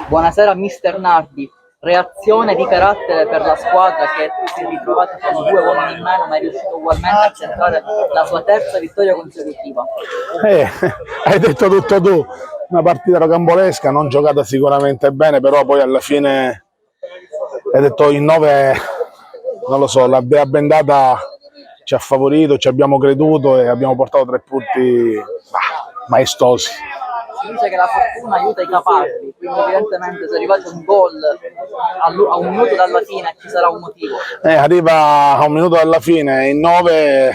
Buonasera mister Nardi, reazione di carattere per la squadra che si è ritrovata con due uomini in meno ma è riuscito ugualmente a centrare la sua terza vittoria consecutiva. Hai detto tutto tu, una partita rocambolesca, non giocata sicuramente bene, però poi alla fine hai detto in 9, non lo so, la Dea bendata ci ha favorito, ci abbiamo creduto e abbiamo portato 3 punti maestosi. Si dice che la fortuna aiuta i caparbi, quindi evidentemente se arrivate un gol a un minuto dalla fine ci sarà un motivo. Arriva a un minuto dalla fine, in 9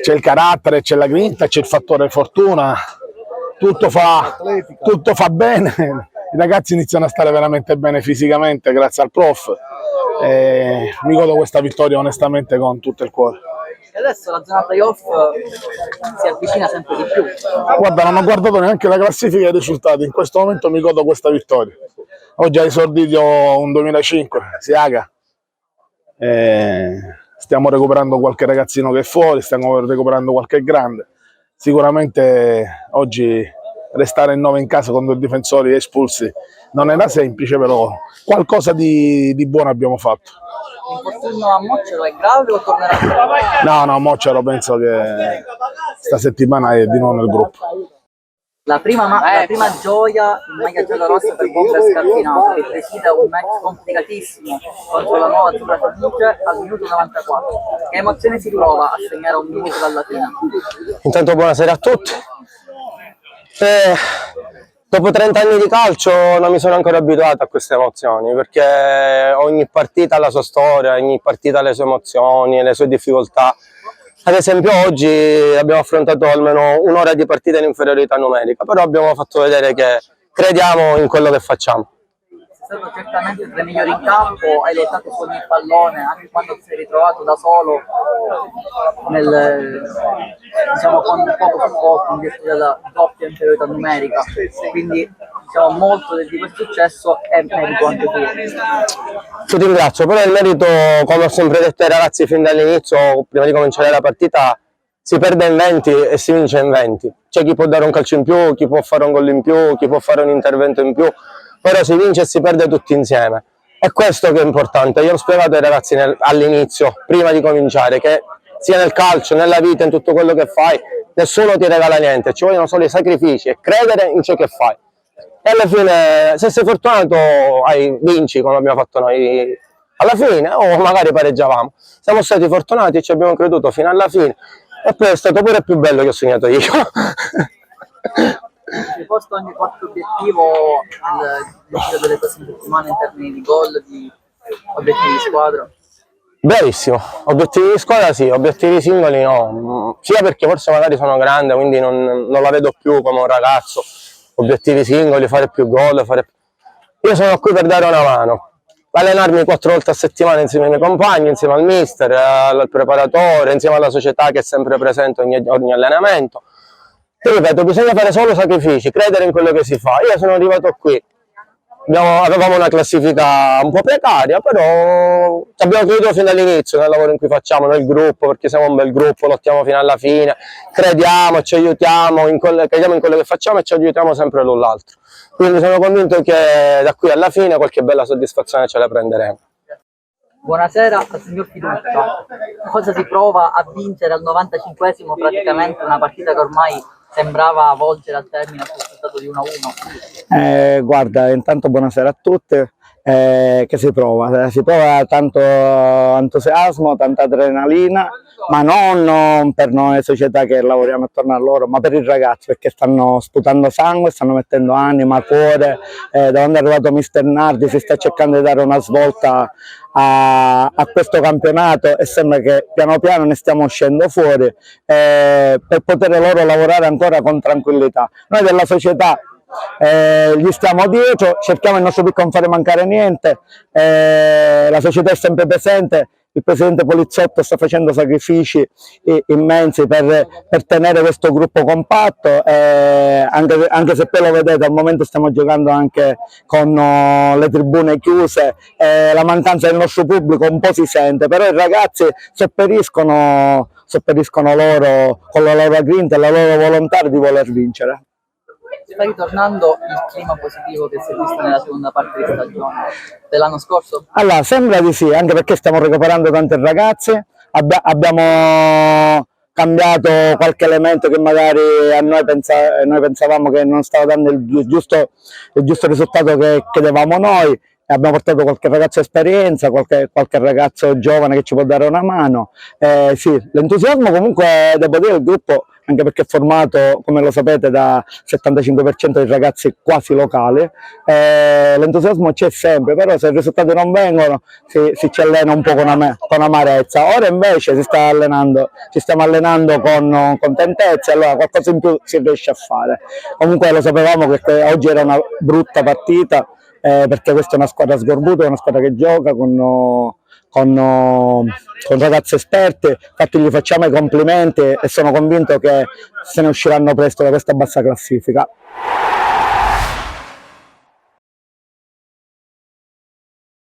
c'è il carattere, c'è la grinta, c'è il fattore fortuna, tutto fa bene, i ragazzi iniziano a stare veramente bene fisicamente grazie al prof. Mi godo questa vittoria onestamente con tutto il cuore. E adesso la zona playoff si avvicina sempre di più. Guarda, non ho guardato neanche la classifica e i risultati, in questo momento mi godo questa vittoria. Oggi ha esordito un 2005, Siaga. Stiamo recuperando qualche ragazzino che è fuori, stiamo recuperando qualche grande. Sicuramente oggi restare in 9 in casa con 2 difensori espulsi non era semplice, però qualcosa di buono abbiamo fatto. L'infortunio a Moccero è grave o tornerà? No, Moccero penso che sta settimana è di nuovo nel gruppo. La prima gioia in maglia giallorossa per Bomber Scarpinato, che preside un match complicatissimo contro la nuova Azzurra Fornice al minuto 94. Che emozione si prova a segnare un minuto dalla fine? Intanto buonasera a tutti. Dopo 30 anni di calcio non mi sono ancora abituato a queste emozioni, perché ogni partita ha la sua storia, ogni partita ha le sue emozioni e le sue difficoltà. Ad esempio oggi abbiamo affrontato almeno un'ora di partita in inferiorità numerica, però abbiamo fatto vedere che crediamo in quello che facciamo. Sei stato certamente tra i migliori in campo, hai lottato su ogni pallone, anche quando ti sei ritrovato da solo diciamo, con poco supporto in virtù della doppia inferiorità numerica. Quindi diciamo, molto di questo successo è merito anche tuo. Ti ringrazio, però il merito, come ho sempre detto ai ragazzi fin dall'inizio, prima di cominciare la partita, si perde in 20 e si vince in 20. C'è chi può dare un calcio in più, chi può fare un gol in più, chi può fare un intervento in più, però si vince e si perde tutti insieme. È questo che è importante. Io ho spiegato ai ragazzi all'inizio, prima di cominciare, che sia nel calcio, nella vita, in tutto quello che fai, nessuno ti regala niente, ci vogliono solo i sacrifici e credere in ciò che fai. E alla fine, se sei fortunato, vinci come abbiamo fatto noi alla fine, o magari pareggiavamo. Siamo stati fortunati e ci abbiamo creduto fino alla fine, e poi è stato pure più bello che ho sognato io. Hai posto anche qualche obiettivo nel giro delle prossime settimane in termini di gol, di obiettivi di squadra? Bravissimo, obiettivi di squadra sì, obiettivi singoli no, sia perché forse magari sono grande, quindi non la vedo più come un ragazzo. Obiettivi singoli, fare più gol, Io sono qui per dare una mano, allenarmi 4 volte a settimana insieme ai miei compagni, insieme al mister, al preparatore, insieme alla società che è sempre presente ogni allenamento. Ti ripeto, bisogna fare solo sacrifici, credere in quello che si fa. Io sono arrivato qui, avevamo una classifica un po' precaria, però abbiamo creduto fin dall'inizio nel lavoro in cui facciamo, nel gruppo, perché siamo un bel gruppo, lottiamo fino alla fine, crediamo, ci aiutiamo, crediamo in quello che facciamo e ci aiutiamo sempre l'un l'altro. Quindi sono convinto che da qui alla fine qualche bella soddisfazione ce la prenderemo. Buonasera al signor Fiducia. Cosa si prova a vincere al 95esimo praticamente una partita che ormai sembrava volgere al termine sul risultato di 1-1? Guarda, intanto buonasera a tutti. Che si prova? Si prova tanto entusiasmo, tanta adrenalina, ma non per noi società che lavoriamo attorno a loro, ma per i ragazzi, perché stanno sputando sangue, stanno mettendo anima, cuore. Da quando è arrivato mister Nardi si sta cercando di dare una svolta a questo campionato e sembra che piano piano ne stiamo uscendo fuori per poter loro lavorare ancora con tranquillità. Noi della società gli stiamo dietro, cerchiamo il nostro piccolo non fare mancare niente, la società è sempre presente, il presidente Polizzotto sta facendo sacrifici immensi per tenere questo gruppo compatto, anche se poi lo vedete al momento stiamo giocando anche con le tribune chiuse, la mancanza del nostro pubblico un po' si sente, però i ragazzi sopperiscono loro con la loro grinta e la loro volontà di voler vincere. sta ritornando il clima positivo che si è visto nella seconda parte di stagione dell'anno scorso? Allora, sembra di sì, anche perché stiamo recuperando tante ragazze, abbiamo cambiato qualche elemento che magari noi pensavamo che non stava dando il giusto risultato che chiedevamo noi. Abbiamo portato qualche ragazzo esperienza, qualche ragazzo giovane che ci può dare una mano. Sì, l'entusiasmo comunque, devo dire, il gruppo, anche perché è formato, come lo sapete, da 75% di ragazzi quasi locali, l'entusiasmo c'è sempre, però se i risultati non vengono si ci allena un po' con amarezza. Ora invece ci stiamo allenando con contentezza, allora qualcosa in più si riesce a fare. Comunque lo sapevamo che oggi era una brutta partita, perché questa è una squadra sgorbuta, è una squadra che gioca con ragazzi esperti, infatti gli facciamo i complimenti e sono convinto che se ne usciranno presto da questa bassa classifica.